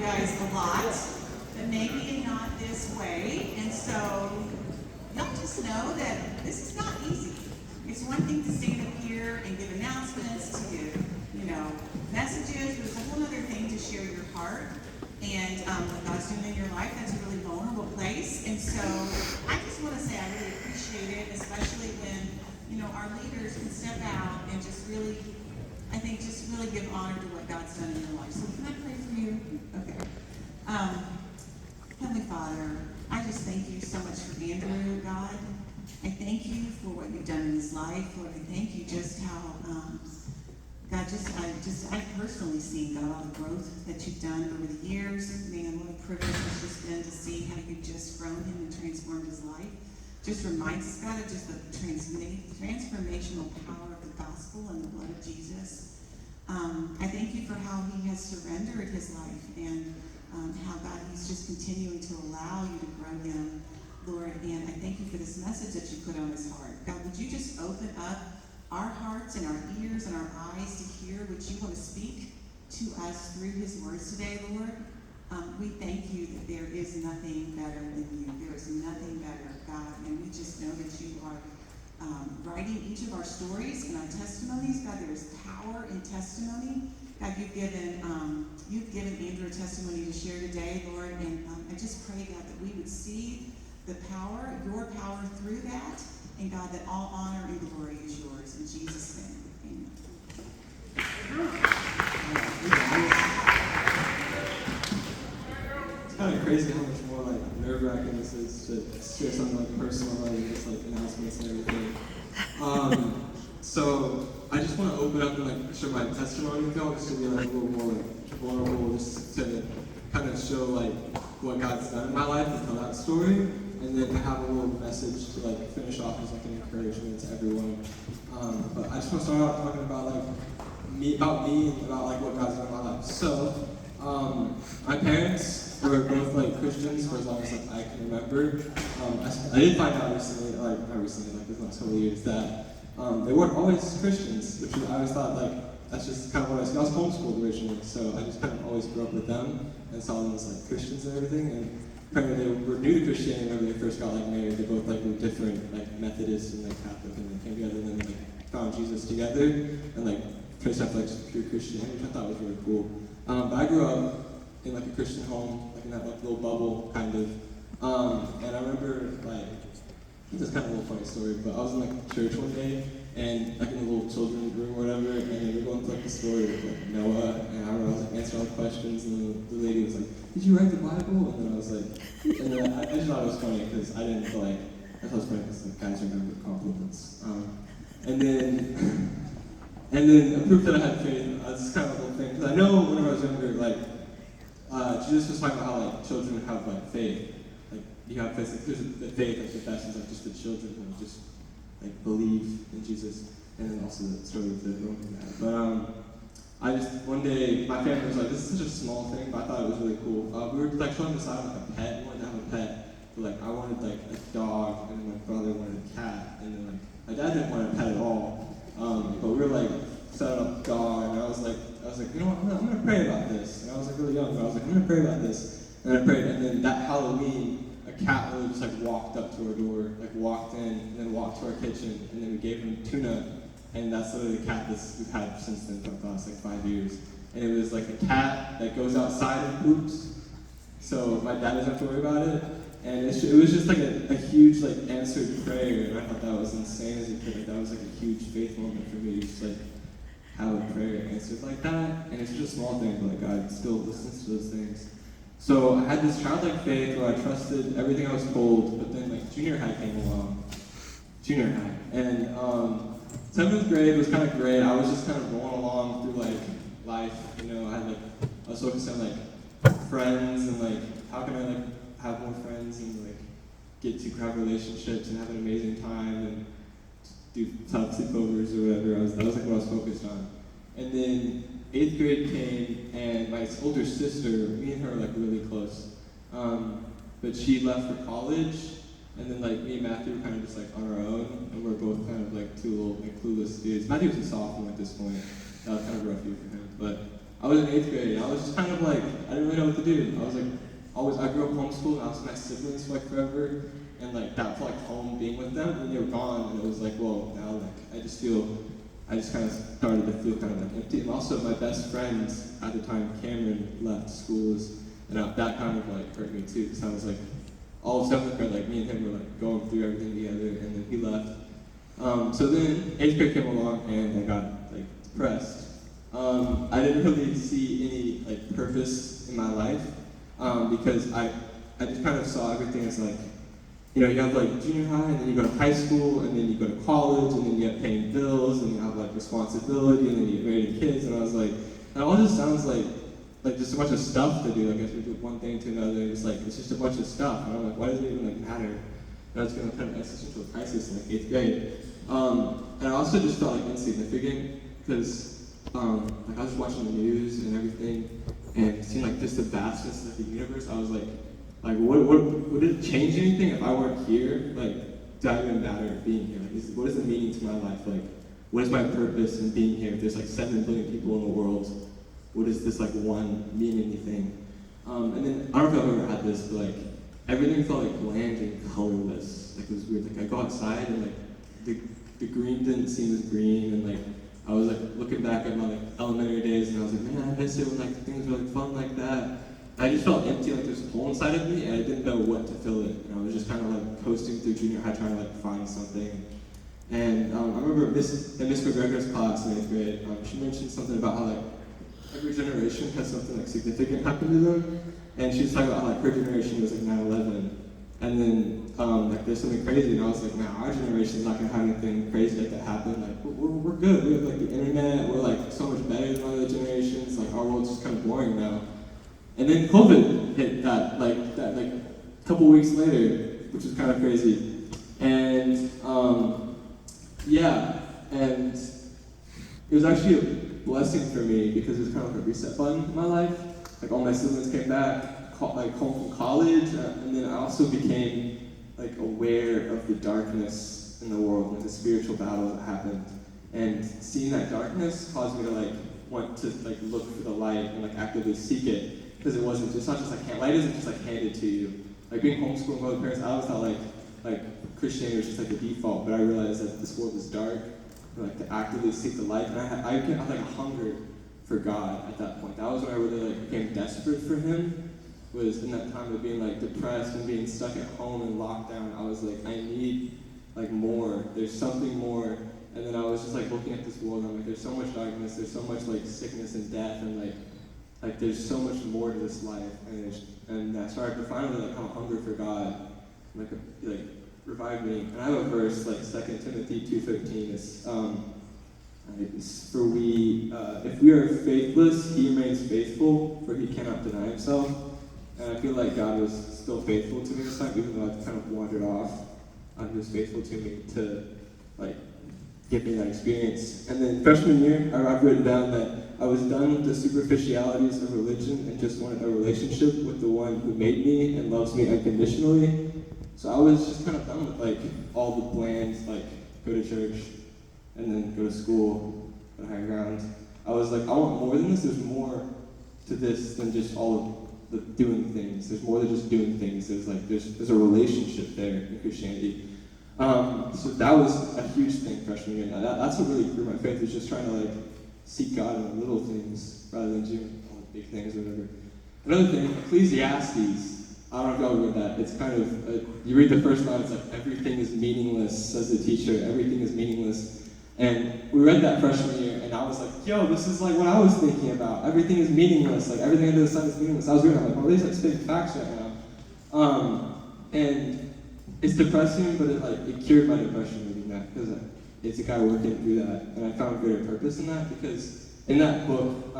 guys a lot, but maybe not this way. And so y'all just know that this is not easy. It's one thing to stand up here and give announcements, to give, messages, but it's a whole other thing to share your heart and what God's doing in your life. That's a really vulnerable place. And so I just want to say I really appreciate it, especially when, our leaders can step out and just really, I think, just really give honor to what God's done in your life. So can I pray for you? Okay. Heavenly Father, I just thank you so much for Andrew, God. I thank you for what you've done in his life. Lord, I thank you just how, God, I've personally seen, God, all the growth that you've done over the years. Man, what a privilege it's just been to see how you've just grown him and transformed his life. Just reminds us, God, of just the transformational power of the gospel and the blood of Jesus. I thank you for how he has surrendered his life and how, God, he's just continuing to allow you to grow him, Lord. And I thank you for this message that you put on his heart. God, would you just open up our hearts and our ears and our eyes to hear what you want to speak to us through his words today, Lord? We thank you that there is nothing better than you. There is nothing better, God. And we just know that you are writing each of our stories and our testimonies. God, there is power in testimony. God, you've given Andrew a testimony to share today, Lord. And I just pray, God, that we would see the power, your power through that. And God, that all honor and glory is yours. In Jesus' name, amen. It's kind of crazy how much more nerve-wracking this is to share something personal, just announcements and everything. So I just want to open up and share my testimony with y'all, just to be a little more vulnerable, just to kind of show what God's done in my life and tell that story, and then have a little message to finish off as an encouragement to everyone. But I just want to start out talking about me, and about what God's done in my life. So my parents were both Christians for as long as I can remember. I did find out recently, not recently, the last couple of years, that they weren't always Christians, which I always thought that's just kind of what I was homeschooled originally, so I just kind of always grew up with them and saw them as Christians and everything. And apparently they were new to Christianity whenever they first got married. They both were different, Methodist and Catholic, and they came together and then found Jesus together and traced after pure Christianity, which I thought was really cool. But I grew up in a Christian home, in that little bubble kind of. And I remember this is kind of a little funny story, but I was in church one day and in a little children's room or whatever, and they were going through the story with Noah, and I remember I was answering all the questions, and the lady was did you write the Bible? And then I was and then I just thought it was funny because I didn't feel I thought it was funny because guys remember compliments. And then a proof that I had faith, this is kind of a little thing, because I know when I was younger, Jesus was talking about how children have faith. You have faith, there's the faith of the best is just the children who just believe in Jesus, and then also the story of the Roman guy. But I just one day my family was this is such a small thing, but I thought it was really cool. We were trying to decide a pet. We wanted to have a pet, but I wanted a dog, and then my brother wanted a cat, and then my dad didn't want a pet at all. But we were set up a dog, and I was you know what, I'm gonna pray about this. And I was really young, but I was I'm gonna pray about this, and I prayed, and then that Halloween, a cat really just walked up to our door, walked in, and then walked to our kitchen, and then we gave him tuna, and that's literally the cat we've had since then for the last 5 years. And it was a cat that goes outside and poops, so my dad doesn't have to worry about it. And it was just a huge answered prayer, and I thought that was insane as a kid. That was a huge faith moment for me, just have a prayer answered like that. And it's just a small thing, but God still listens to those things. So I had this childlike faith where I trusted everything I was told, but then junior high came along. Junior high. And 7th grade was kind of great. I was just kind of rolling along through life, I was focused on friends and how can I have more friends and get to have relationships and have an amazing time and do top sleepovers or whatever. That was what I was focused on. And then 8th grade came, and my older sister, me and her were really close, but she left for college, and then me and Matthew were kind of just on our own, and we're both kind of two little clueless dudes. Matthew was a sophomore at this point. That was kind of a rough year for him, but I was in 8th grade, and I was just kind of like, I didn't really know what to do. I was like, I grew up homeschooled, and I was with my siblings for like forever, and like that felt like home being with them, and they were gone, and it was like, whoa, now like, I just kind of started to feel kind of like empty. And also my best friend at the time, Cameron, left schools, and that kind of like hurt me too, because I was like, all of 7th grade, like me and him were like going through everything together, and then he left. So then 8th grade came along, and I got like depressed. I didn't really see any like purpose in my life, because I just kind of saw everything as like, you know, you have like junior high, and then you go to high school, and then you go to college, and then you have paying bills, and you have like responsibility, and then you get married and kids, and I was like, it all just sounds like just a bunch of stuff to do. Like I should do one thing to another. It's just a bunch of stuff. And I'm like, why does it even like matter? And I was going to kind of existential crisis in like 8th grade. And I also just felt like insignificant because like I was watching the news and everything, and seeing like just the vastness of the universe. I was like would it change anything if I weren't here? Like, do I even matter being here? Like, what is the meaning to my life? Like, what is my purpose in being here? If there's like 7 billion people in the world, what does this like one mean anything? And then I don't know if I've ever had this, but like everything felt like bland and colorless. Like it was weird. Like I go outside and like the green didn't seem as green, and like I was like looking back at my like elementary days, and I was like, man, I miss it when like things were like fun like that. I just felt empty, like there's a hole inside of me, and I didn't know what to fill it. And I was just kind of like coasting through junior high, trying to like find something. And I remember in Miss McGregor's class in 8th grade, she mentioned something about how like every generation has something like significant happen to them. And she was talking about how like her generation was like 9/11, and then like there's something crazy, and I was like, man, our generation's not gonna have anything crazy like that happen. Like we're good. We have like the internet. We're like so much better than other generations. Like our world's just kind of boring now. And then COVID hit that like a couple weeks later, which is kind of crazy. And yeah, and it was actually a blessing for me because it was kind of like a reset button in my life. Like all my siblings came back, like home from college, and then I also became like aware of the darkness in the world and the spiritual battles that happened. And seeing that darkness caused me to like want to like look for the light and like actively seek it. Because it's not just like light isn't just like handed to you. Like being homeschooled by my parents, I always thought like Christianity was just like the default, but I realized that this world is dark, and like to actively seek the light. And I had like a hunger for God at that point. That was when I really like became desperate for Him. Was in that time of being like depressed and being stuck at home and locked down. I was like, I need like more. There's something more. And then I was just like looking at this world, and I'm like, there's so much darkness. There's so much like sickness and death, and like there's so much more to this life, and I started to finally like have a hunger for God, like revive me. And I have a verse like 2 Timothy 2:13. It's for if we are faithless, He remains faithful, for He cannot deny Himself. And I feel like God was still faithful to me this time, even though I've kind of wandered off. He was faithful to me to like give me that experience. And then freshman year, I've written down that I was done with the superficialities of religion and just wanted a relationship with the one who made me and loves me unconditionally. So I was just kind of done with like all the bland, like go to church and then go to school, go to higher ground. I was like, I want more than this. There's more to this than just all of the doing things. There's more than just doing things. There's a relationship there in Christianity. So that was a huge thing freshman year. That's what really grew my faith, was just trying to like seek God in the little things rather than doing all the big things or whatever. Another thing, Ecclesiastes. I don't know if y'all read that. It's kind of, you read the first line, it's like, everything is meaningless, says the teacher. Everything is meaningless. And we read that freshman year, and I was like, yo, this is like what I was thinking about. Everything is meaningless. Like, everything under the sun is meaningless. I was reading, I'm like, well, these are like big facts right now. And it's depressing, but it cured my depression reading that, because it's a guy working through that, and I found greater purpose in that, because in that book,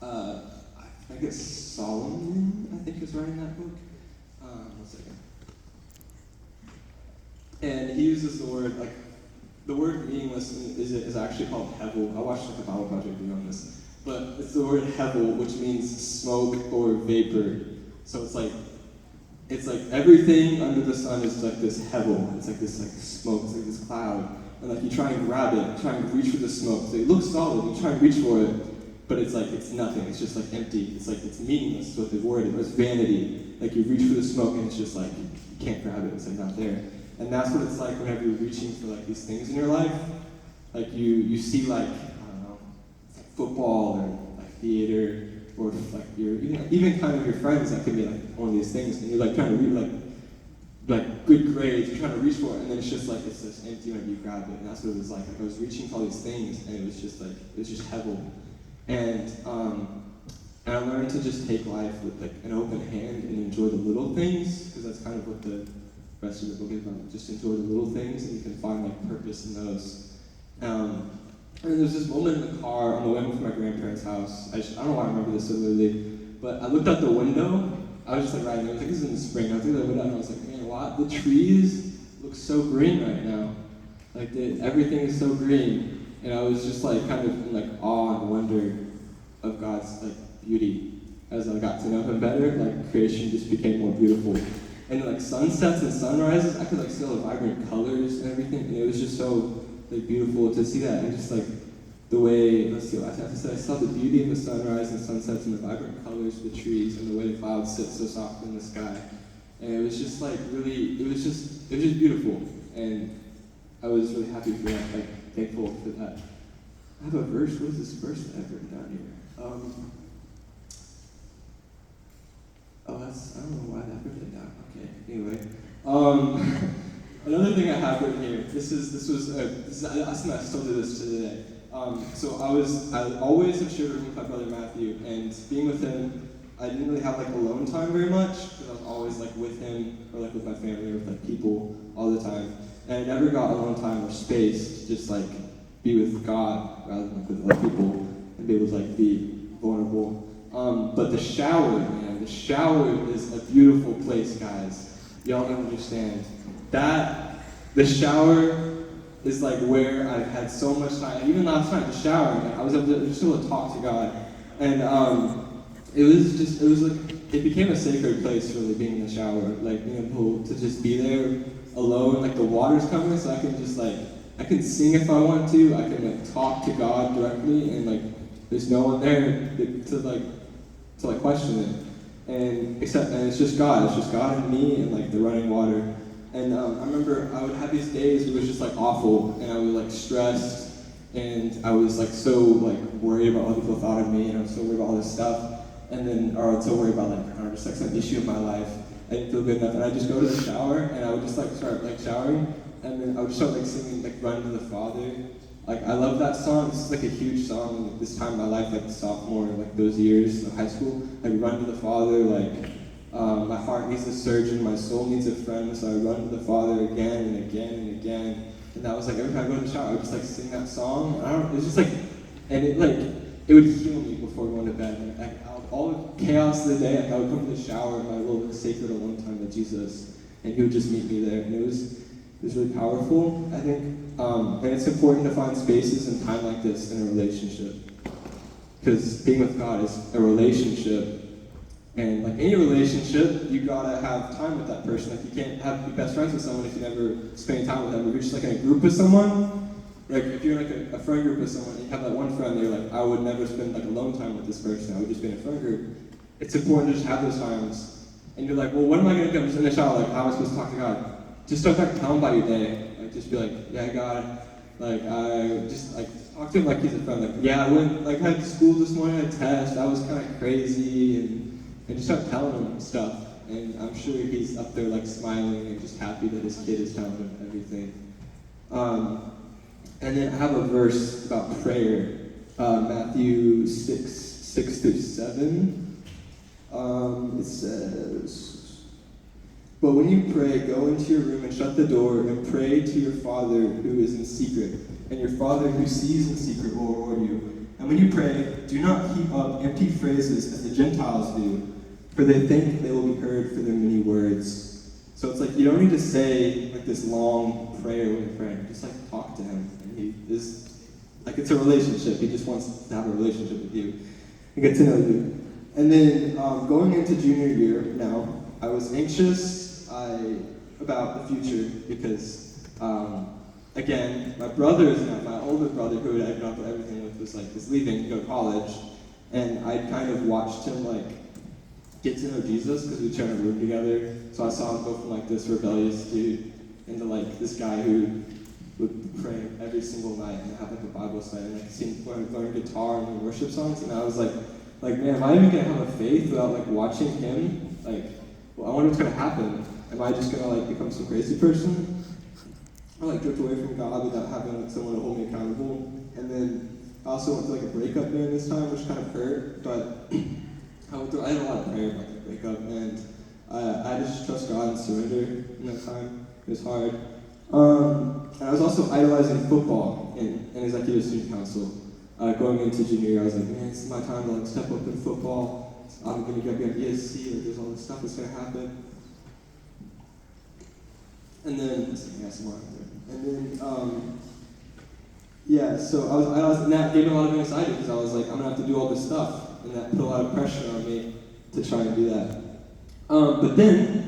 I guess Solomon, I think, is writing that book. 1 second. And he uses the word, like, the word meaningless is actually called hevel. I watched like a Bible Project video on this. But it's the word hevel, which means smoke or vapor. So it's like everything under the sun is like this hevel. It's like this like smoke, it's like this cloud. And like you try and grab it, try and reach for the smoke. So it looks solid, you try and reach for it. but it's like, it's nothing, it's just like empty, it's like, it's meaningless, is what the word is, it's vanity. Like you reach for the smoke and it's just like, you can't grab it, it's like not there. And that's what it's like whenever you're reaching for like these things in your life. Like you see like, I don't know, like football or like theater, or like your, even kind of your friends that could be like one of these things, and you're like trying to read like good grades, you're trying to reach for it, and then it's just like, it's just empty whenever you grab it, and that's what it was like. Like I was reaching for all these things, and it was just like, it was just heaven. And I learned to just take life with like an open hand and enjoy the little things, because that's kind of what the rest of the book is about. Just enjoy the little things, and you can find like purpose in those. And there's this moment in the car on the way home from my grandparents' house. I don't know why I remember this so vividly, but I looked out the window. I was just like riding. I was like, this is in the spring. I looked out the window and I was like, man, wow, the trees look so green right now. Like everything is so green, and I was just like kind of in like awe and wonder of God's like beauty. As I got to know Him better, like creation just became more beautiful. And like sunsets and sunrises, I could like see all the vibrant colors and everything, and it was just so like beautiful to see that. And just like the way, let's see what I said, I saw the beauty of the sunrise and sunsets and the vibrant colors of the trees and the way the clouds sit so soft in the sky. And it was just like really, it was just beautiful. And I was really happy for that, like thankful for that. I have a verse. What is this verse that I've written down here? I don't know why I've written it down. Okay, anyway. Another thing I have written here, I still do this today. So I always have shared with my brother Matthew, and being with him, I didn't really have like alone time very much, because I was always like with him, or like with my family, or with like people all the time. And I never got alone time or space to just like be with God, rather than like with other people, and be able to like be vulnerable. But the shower, man, the shower is a beautiful place, guys. Y'all don't understand. The shower is like where I've had so much time. Even last night, the shower, like, I was able to talk to God. And it became a sacred place, really, being in the shower. Like being able to just be there alone, like the water's coming, so I can just like, I can sing if I want to, I can like talk to God directly, and like there's no one there to question it. And it's just God and me and like the running water. And I remember I would have these days where it was just like awful, and I was like stressed, and I was like so like worried about what people thought of me, and I was so worried about all this stuff, and then or I was so worried about like, I don't know, just like some issue in my life. I didn't feel good enough, and I just go to the shower, and I would just like start like showering, and then I would start like singing like Run to the Father. Like I love that song. This is like a huge song. Like, this time in my life, like sophomore, like those years of high school, like Run to the Father, like. My heart needs a surgeon, my soul needs a friend, so I run to the Father again and again and again. And that was like, every time I go to the shower, I would just like sing that song. It was just like, and it would heal me before going to bed. And like, out of all the chaos of the day, like, I would come to the shower in my little sacred alone time with Jesus, and He would just meet me there. And it was really powerful, I think. And it's important to find spaces and time like this in a relationship. Because being with God is a relationship. And like any relationship, you gotta have time with that person. Like you can't be best friends with someone if you never spend time with them. If you're just like in a group with someone, like if you're like a friend group with someone, and you have that one friend, you're like, I would never spend like alone time with this person. I would just be in a friend group. It's important to just have those times. And you're like, well, what am I gonna do? I'm just in the shower. Like, how am I supposed to talk to God? Just start like tell Him about your day. Like just be like, yeah, God. Like I just like talk to Him like He's a friend. Like, yeah, I went like I had school this morning, I had a test. I was kind of crazy and just start telling Him stuff, and I'm sure He's up there like smiling and just happy that His kid is telling Him everything. And then I have a verse about prayer, Matthew 6:6-7. It says, "But when you pray, go into your room and shut the door and pray to your Father who is in secret, and your Father who sees in secret will reward you. And when you pray, do not heap up empty phrases as the Gentiles do, for they think they will be heard for their many words." So it's like you don't need to say like this long prayer when you're praying. Just like talk to Him. And He is like, it's a relationship. He just wants to have a relationship with you and get to know you. And then going into junior year now, I was anxious about the future because again, my older brother, who I'd grown up with everything with, was leaving to go to college. And I kind of watched him like get to know Jesus because we shared a room together. So I saw him go from like this rebellious dude into like this guy who would pray every single night and have like a Bible study and like sing, learn guitar and worship songs. And I was like, man, am I even gonna have a faith without like watching him? Like, well, I wonder what's gonna happen. Am I just gonna like become some crazy person? Or like drift away from God without having like someone to hold me accountable? And then I also went through like a breakup during this time, which kind of hurt, but I had a lot of prayer about the breakup, and I just trust God and surrender in that time. It was hard. And I was also idolizing football in executive student council. Going into junior year, I was like, man, this is my time to like step up in football. I'm gonna be on ESC, like there's all this stuff that's gonna happen. And then, so I was, and that gave me a lot of anxiety because I was like, I'm gonna have to do all this stuff, and that put a lot of pressure on me to try and do that. But then,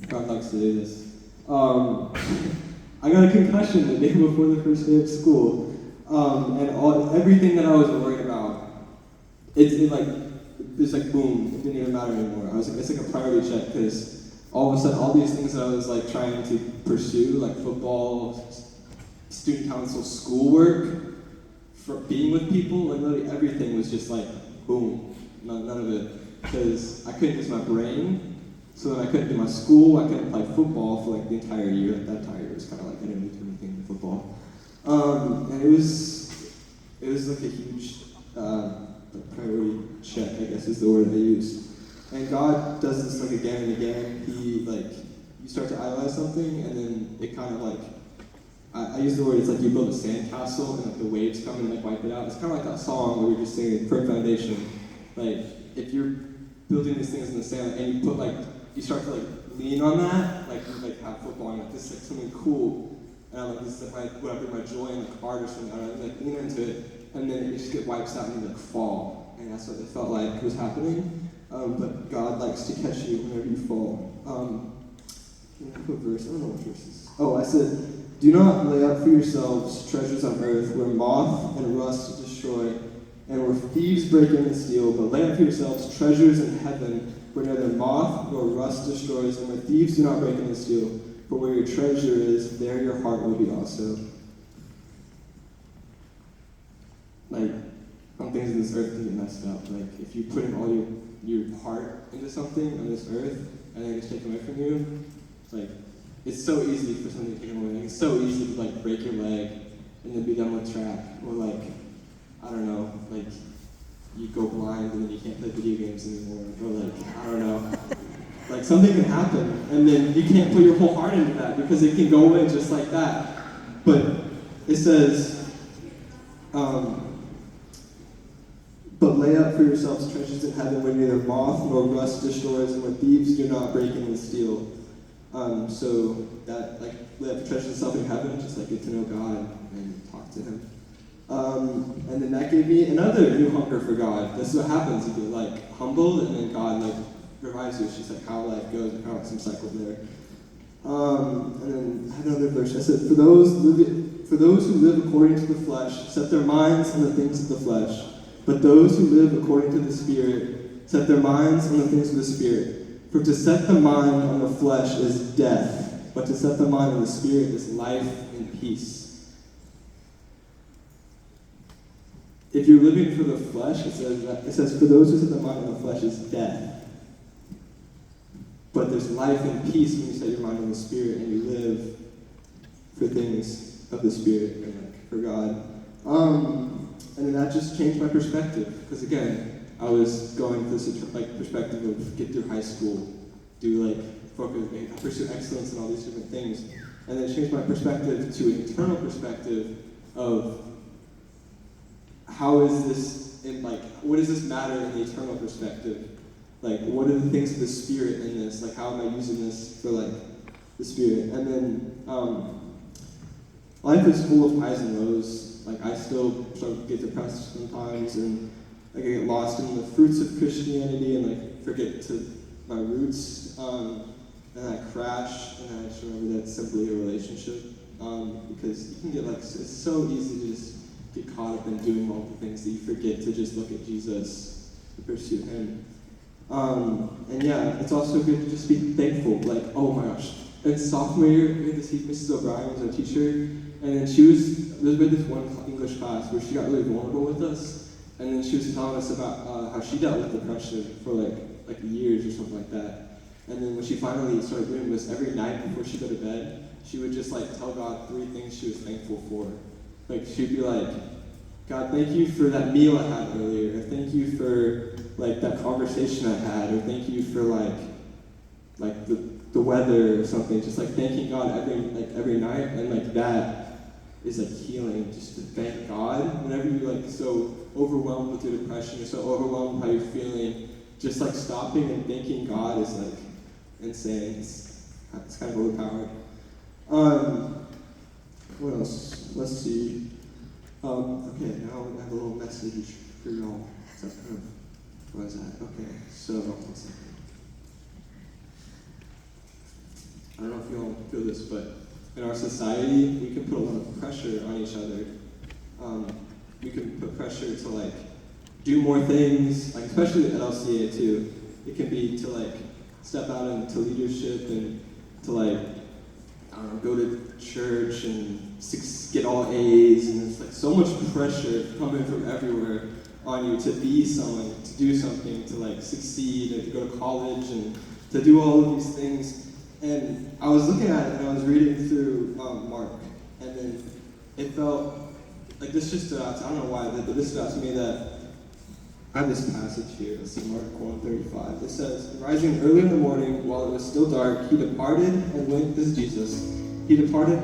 God likes to do this. I got a concussion the day before the first day of school, and everything that I was worried about, it's like boom, it didn't even matter anymore. I was like, it's like a priority check because all of a sudden, all these things that I was like trying to pursue, like football, student council, schoolwork, for being with people, like literally everything was just like boom, none of it, because I couldn't use my brain. So then I couldn't do my school, I couldn't play football for like the entire year. That entire year was kind of like I didn't do anything in football. And it was like a huge priority check, I guess is the word I used. And God does this like again and again. You start to idolize something, and then it kind of like, I use the word, it's like you build a sandcastle and like the waves come and like wipe it out. It's kind of like that song where we were just singing, Firm Foundation. Like, if you're building these things in the sand and you put like, you start to like lean on that, like you like have football and like this is like something cool, and I'm like, this is like what I put my joy in the card or something, and I like lean into it, and then it just get wipes out and you like fall, and that's what it felt like was happening. But God likes to catch you whenever you fall. What verse? I don't know what verse this is. Oh, I said, do not lay up for yourselves treasures on earth where moth and rust destroy, and where thieves break in and steal, but lay up for yourselves treasures in heaven where neither moth nor rust destroys, and where thieves do not break in and steal. For where your treasure is, there your heart will be also. Like, some things in this earth can get messed up. Like, if you put in all your heart into something on this earth, and then it's taken away from you, like, it's so easy for something to take away. Like, it's so easy to, like, break your leg and then be done with track. Or, like, I don't know, like, you go blind and then you can't play video games anymore. Or, like, I don't know. Like, something can happen, and then you can't put your whole heart into that because it can go away just like that. But it says, but lay up for yourselves treasures in heaven where neither moth nor rust destroys and where thieves do not break in and steal. So that, like, lay up for treasures itself in heaven, just like get to know God and talk to Him. And then that gave me another new hunger for God. This is what happens. You get like humbled, and then God like revives you. It's just like how life goes, and kind of like some cycle there. And then I had another verse. I said, for those who live according to the flesh, set their minds on the things of the flesh. But those who live according to the Spirit, set their minds on the things of the Spirit. For to set the mind on the flesh is death, but to set the mind on the Spirit is life and peace. If you're living for the flesh, it says, for those who set their mind on the flesh is death. But there's life and peace when you set your mind on the Spirit and you live for things of the Spirit and like for God. And then that just changed my perspective. Because again, I was going this like perspective of get through high school, do like focus, pursue excellence and all these different things. And then it changed my perspective to an eternal perspective of how is this, in like, what does this matter in the eternal perspective? Like, what are the things of the Spirit in this? Like, how am I using this for, like, the Spirit? And then, life is full of highs and lows. Like, I still start to get depressed sometimes, and like, I get lost in the fruits of Christianity, and like, forget to my roots, and I crash, and I just remember that it's simply a relationship, because you can get, like, it's so easy to just get caught up in doing all the things that you forget to just look at Jesus and pursue him. And yeah, it's also good to just be thankful. Like, oh my gosh. In sophomore year, we had Mrs. O'Brien was our teacher, and then we had this one English class where she got really vulnerable with us, and then she was telling us about how she dealt with depression for like years or something like that. And then when she finally started doing this, every night before she go to bed, she would just like tell God 3 things she was thankful for. Like she'd be like, God, thank you for that meal I had earlier, or thank you for like that conversation I had, or thank you for like the weather or something. Just like thanking God every night, and like that is like healing. Just to thank God whenever you're like so overwhelmed with your depression, or so overwhelmed with how you're feeling. Just like stopping and thanking God is like insane. It's kind of overpowered. What else? Let's see. Okay, now I have a little message for y'all. So kind of, what is that? Okay, so one second. I don't know if you all feel this, but in our society, we can put a lot of pressure on each other. We can put pressure to like do more things, like especially at LCA too. It can be to like step out into leadership and to like, I don't know, go to church and get all A's, and there's like so much pressure coming from everywhere on you to be someone, to do something, to like succeed, and to go to college, and to do all of these things. And I was looking at it, and I was reading through Mark, and then it felt like this just stood out. I don't know why, but this stood out to me that I have this passage here. Let's see, Mark 1:35. It says, "Rising early in the morning, while it was still dark, he departed and went." This is Jesus. He departed.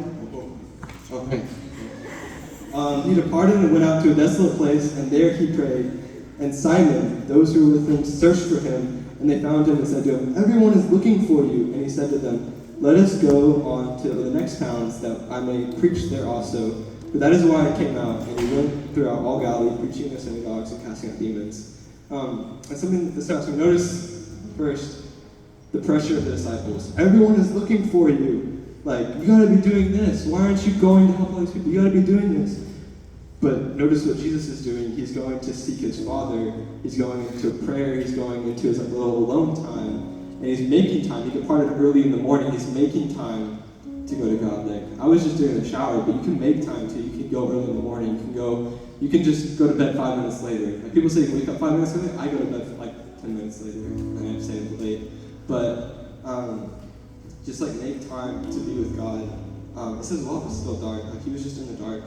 Okay. He departed and went out to a desolate place, and there he prayed. And Simon, those who were with him, searched for him, and they found him and said to him, "Everyone is looking for you." And he said to them, "Let us go on to the next towns, that I may preach there also. For that is why I came out." And he went throughout all Galilee, preaching in their synagogues and casting out demons. And something that starts to notice first, the pressure of the disciples. Everyone is looking for you. Like, you gotta be doing this. Why aren't you going to help all these people? You gotta be doing this. But notice what Jesus is doing. He's going to seek his Father. He's going into prayer. He's going into his like, little alone time. And he's making time. He departed early in the morning. He's making time to go to God. Like, I was just doing a shower, but you can make time too. You can go early in the morning. You can just go to bed 5 minutes later. Like, people say you can wake up 5 minutes later. I go to bed like 10 minutes later. And I stay late. But just like make time to be with God. It says while it was still dark. Like, he was just in the dark.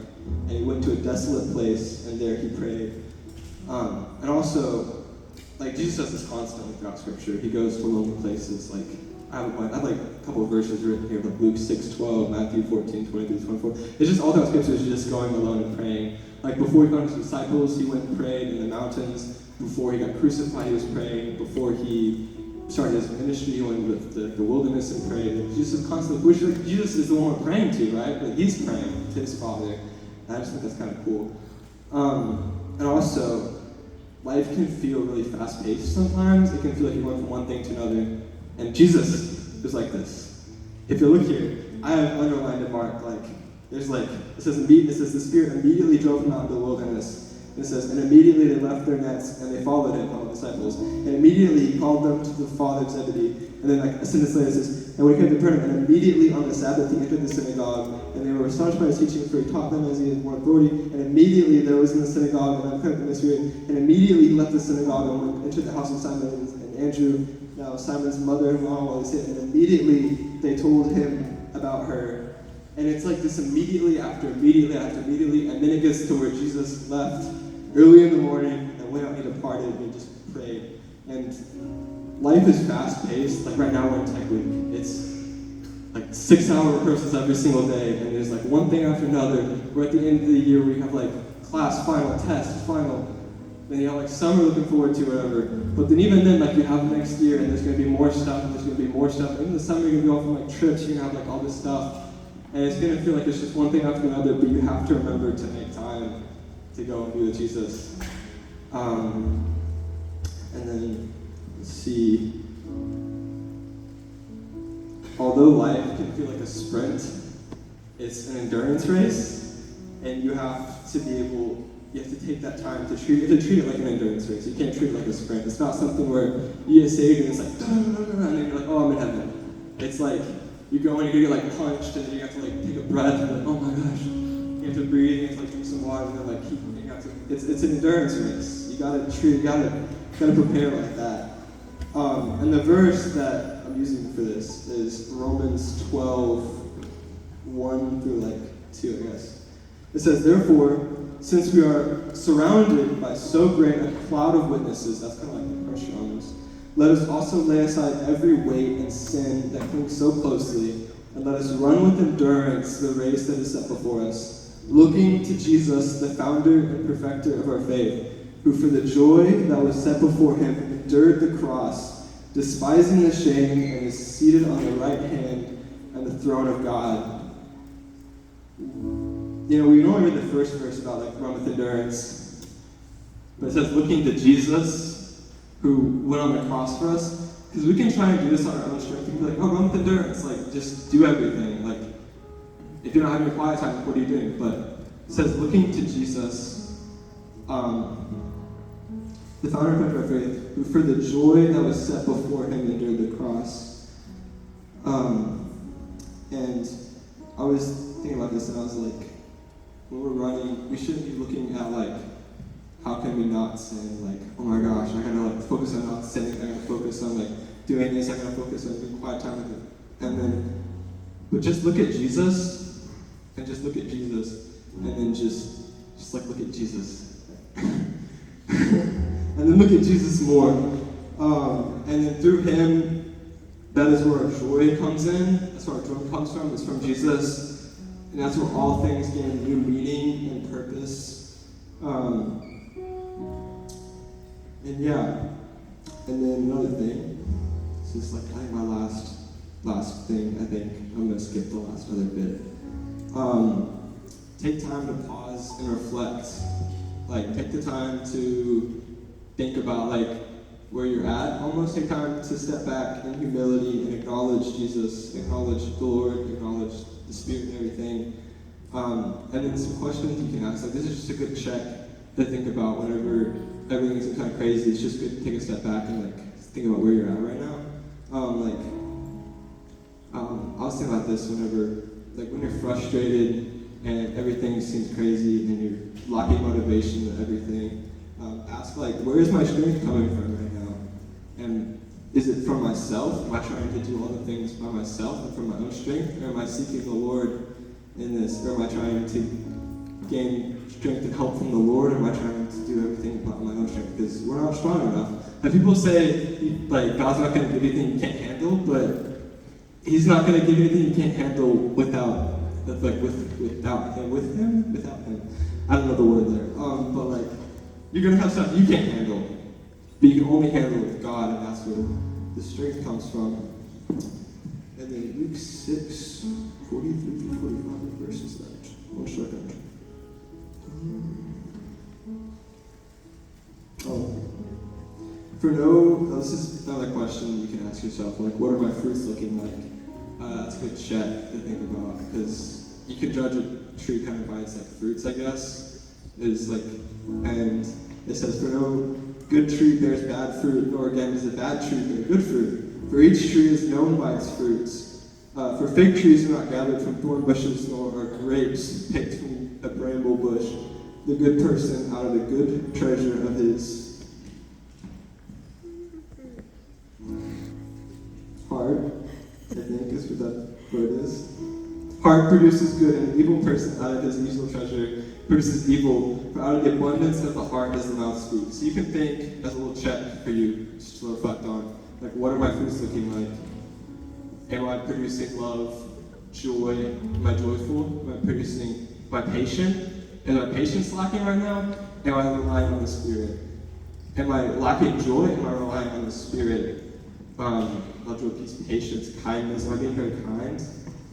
And he went to a desolate place, and there he prayed. And also, like, Jesus does this constantly throughout Scripture. He goes to lonely places. Like, I have like a couple of verses written here, like Luke 6:12, Matthew 14:23-24. It's just all throughout Scripture is just going alone and praying. Like, before he found his disciples, he went and prayed in the mountains. Before he got crucified, he was praying. Before he started his ministry, he went into the wilderness and prayed. And Jesus constantly, which like, Jesus is the one we're praying to, right? But he's praying to his Father. And I just think that's kind of cool. And also, life can feel really fast-paced sometimes. It can feel like you're going from one thing to another. And Jesus is like this. If you look here, I have underlined in Mark, like, there's like, it says the Spirit immediately drove him out into the wilderness. And it says, and immediately they left their nets and they followed him, all the disciples. And immediately he called them to the father of Zebedee. And then like a sentence later it says, and when he came to Capernaum, and immediately on the Sabbath he entered the synagogue, and they were astonished by his teaching, for he taught them as he had more authority. And immediately there was in the synagogue an unclean spirit, and immediately he left the synagogue and entered the house of Simon and Andrew, now Simon's mother-in-law, while he said, and immediately they told him about her. And it's like this immediately after immediately after immediately, and then it gets to where Jesus left early in the morning and went out and he departed and he just prayed. And life is fast-paced. Like right now we're in Tech Week. It's like 6-hour rehearsals every single day, and there's like one thing after another. We're at the end of the year where you have like class, final, test, final. Then you have like summer looking forward to, whatever. But then even then, like you have next year, and there's gonna be more stuff, and there's gonna be more stuff. And in the summer you're gonna be off on like trips, you're gonna have like all this stuff. And it's gonna feel like it's just one thing after another, but you have to remember to make time to go and be with Jesus. And then, let's see. Although life can feel like a sprint, it's an endurance race. and you have to take that time to treat it like an endurance race. You can't treat it like a sprint. It's not something where you get saved and it's like, and then you're like, oh, I'm in heaven. It's like, you go and you're gonna get like punched, and then you have to like take a breath, and like, oh my gosh. You have to breathe, you have to like drink some water, and then like it's an endurance race. You gotta prepare like that. And the verse that I'm using for this is Romans 12, 1 through like 2, I guess. It says, therefore, since we are surrounded by so great a cloud of witnesses, that's kind of like the pressure on us, let us also lay aside every weight and sin that clings so closely, and let us run with endurance the race that is set before us, looking to Jesus, the founder and perfecter of our faith, who for the joy that was set before him endured the cross, despising the shame, and is seated on the right hand and the throne of God. You know, we only read the first verse about like run with endurance, but it says looking to Jesus, who went on the cross for us, because we can try and do this on our own strength. We can be like, oh, run with endurance, like just do everything. Like if you're not having your quiet time, what are you doing? But it says looking to Jesus, the founder and perfecter of our faith, who for the joy that was set before him endured the cross. And I was thinking about this, and I was like, when we're running, we shouldn't be looking at like, how can we not sin? Like, oh my gosh, I gotta like focus on not sinning. I gotta focus on like doing this. I gotta focus on being quiet time with it. But just look at Jesus, and just look at Jesus, and then just like look at Jesus, and then look at Jesus more, and then through Him, that is where our joy comes in. That's where our joy comes from. It's from Jesus. And that's where all things gain new meaning and purpose. And then another thing, this is like I think my last thing, I think I'm gonna skip the last other bit. Take time to pause and reflect. Like take the time to think about like where you're at. Almost take time to step back in humility and acknowledge Jesus, acknowledge the Lord, acknowledge the Spirit and everything. And then some questions you can ask. Like this is just a good check to think about whenever everything's kind of crazy. It's just good to take a step back and like think about where you're at right now. I was thinking about this whenever, like when you're frustrated and everything seems crazy and you're lacking motivation and everything. Ask like, where is my strength coming from right now? And is it from myself? Am I trying to do all the things by myself and from my own strength? Or am I seeking the Lord in this? Or am I trying to gain strength and help from the Lord? Or am I trying to do everything by my own strength? Because we're not strong enough. And people say, like, God's not going to give you anything you can't handle, but He's not going to give you anything you can't handle without Him. I don't know the word there. But like, you're going to have stuff you can't handle, but you can only handle it with God, and that's where the strength comes from. And then Luke 6, 43 through 45, what verse is that? 1 second. This is another question you can ask yourself, like, what are my fruits looking like? That's a good check to think about, because you can judge a tree kind of by its like fruits, I guess. And it says, for no good tree bears bad fruit, nor again does a bad tree bear good fruit. For each tree is known by its fruits. For fig trees are not gathered from thorn bushes, nor are grapes picked from a bramble bush. The good person out of the good treasure of his heart, I think is what it is. Heart produces good, and an evil person out of his evil treasure produces evil. For out of the abundance of the heart does the mouth speak. So you can think, as a little check for you, just to reflect on, like, what are my fruits looking like? Am I producing love, joy? Am I joyful? Am I patient? Is my patience lacking right now? Am I relying on the Spirit? Am I lacking joy? Am I relying on the Spirit? Love, joy, peace, patience, kindness. Am I being very kind?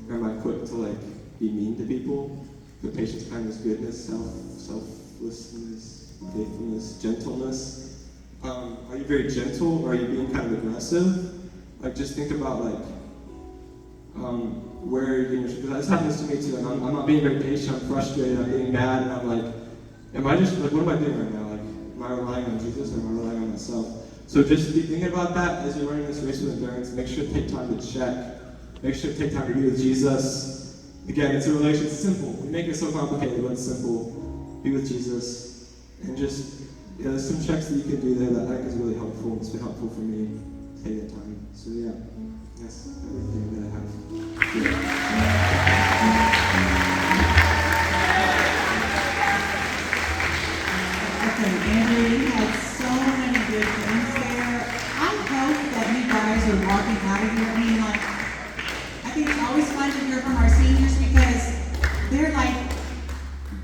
Or am I quick to like be mean to people? But patience, kindness, goodness, selflessness, faithfulness, gentleness. Are you very gentle, or are you being kind of aggressive? Like, just think about like, where you know, because this happens to me too, and I'm not being very patient, I'm frustrated, I'm getting mad, and I'm like, am I just, like, what am I doing right now? Like, am I relying on Jesus or am I relying on myself? So just be thinking about that as you're running this race with endurance. Make sure to take time to check. Make sure to take time to be with Jesus. Again, it's a relationship. It's simple. We make it so complicated, but it's simple. Be with Jesus. And just, there's some checks that you can do there that I think is really helpful. It's been helpful for me to take that time. So yeah, that's everything that I have. Okay, Andrew, you had so many good things there. I hope that you guys are walking out of here. I mean, like, I think it's always fun to hear from our seniors because they're like,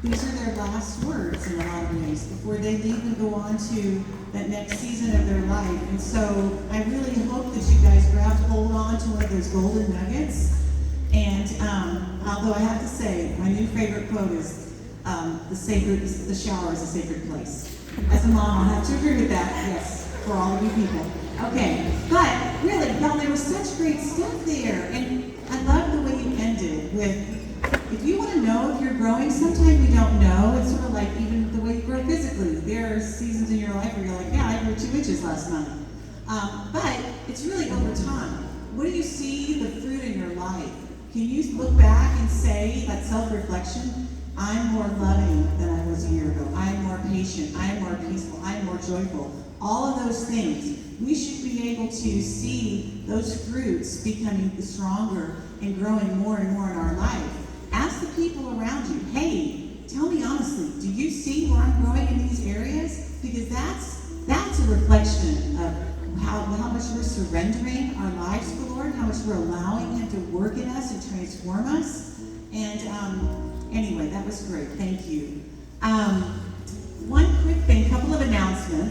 these are their last words in a lot of ways before they leave and go on to that next season of their life. And so I really hope that you guys hold on to one of those golden nuggets. And although I have to say, my new favorite quote is, the shower is a sacred place. As a mom, I have to agree with that, yes, for all of you people. Okay, but really, y'all, there was such great stuff there. And I love the way you ended with, if you want to know if you're growing, sometimes we don't know. It's sort of like even the way you grow physically. There are seasons in your life where you're like, yeah, I grew 2 inches last month. But it's really over time. What do you see the fruit in your life? Can you look back and say, that self-reflection, I'm more loving than I was a year ago. I am more patient. I am more peaceful. I am more joyful. All of those things. We should be able to see those fruits becoming stronger and growing more and more in our life. Ask the people around you, hey, tell me honestly, do you see where I'm growing in these areas? Because that's a reflection of how much we're surrendering our lives to the Lord, how much we're allowing Him to work in us and transform us. And anyway, that was great. Thank you. One quick thing, a couple of announcements.